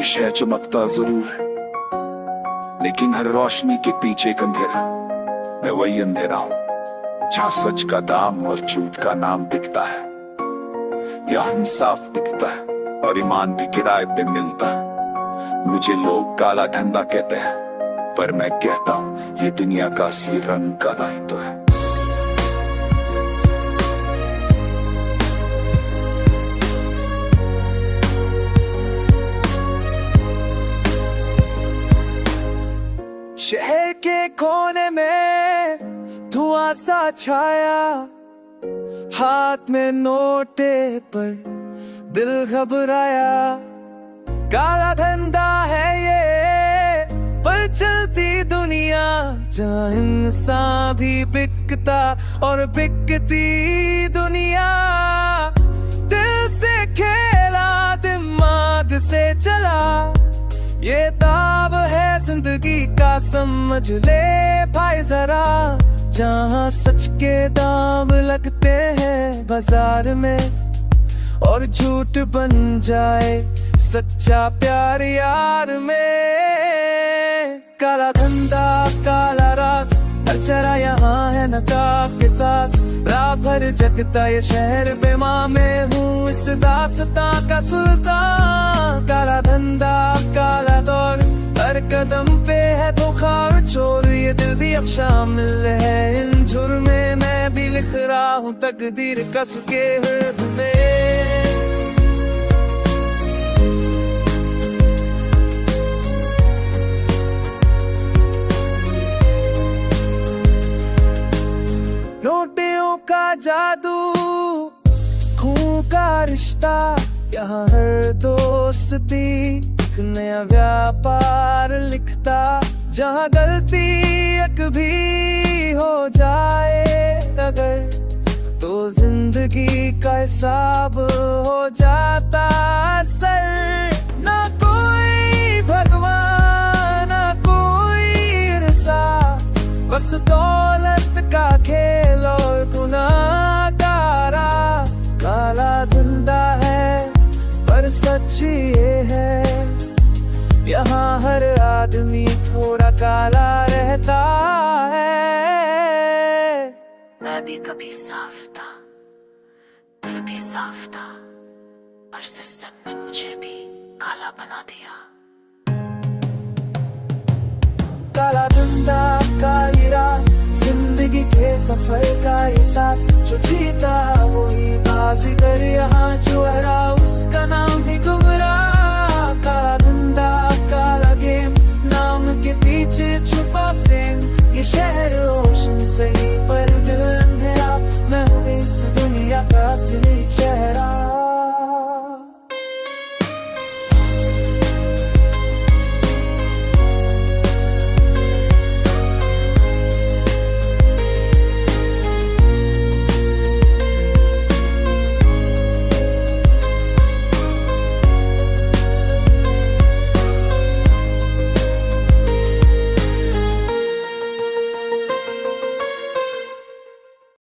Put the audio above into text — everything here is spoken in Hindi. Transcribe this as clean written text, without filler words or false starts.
शहर चमकता जरूर है, लेकिन हर रोशनी के पीछे एक अंधेरा। मैं वही अंधेरा हूँ जहाँ सच का दाम और झूठ का नाम बिकता है। यहाँ इंसाफ बिकता है और ईमान भी किराए पे मिलता है। मुझे लोग काला धंधा कहते हैं, पर मैं कहता हूँ ये दुनिया का असली रंग काला ही तो है। शहर के कोने में धुआं सा छाया, हाथ में नोटे पर दिल घबराया। काला धंधा है ये पर चलती दुनिया, जहाँ इंसान भी बिकता और बिकती दुनिया। दिल से खेला दिमाग से चला, ये ताब है जिंदगी का, समझ ले भाई जरा। जहाँ सच के दाम लगते हैं बाजार में और झूठ बन जाए सच्चा प्यार यार में। काला धंधा काला रास, हर चरा यहाँ है नकाब के सास। रात भर जगता ये शहर बेमां, में हूँ इस दास्तां का सुल्तान। काला धंधा काला दौर, हर कदम पे है धोखा और चोर। ये दिल भी अब शामिल है इन जुर्मे, मैं भी लिख रहा हूँ तकदीर कस के हर्फ में। नोटियों का जादू, खून का रिश्ता, यहाँ हर दोस्ती एक नया व्यापार लिखता। जहाँ गलती एक भी हो जाए अगर, तो जिंदगी का हिसाब हो जाता सर। ना कोई भगवान ना कोई इंसाफ, बस दौलत का खेल और गुनाहगारा। काला धंधा है पर सच ये है, यहाँ हर आदमी थोड़ा काला रहता है। मैं भी कभी साफ था, दिल भी साफ था, पर सिस्टम ने मुझे भी काला बना दिया। काला धंधा काली रात, जिंदगी के सफर का ये साथ। जो जीता वही बाजीगर, यहाँ जो हरा उसका नाम भी गुमराह।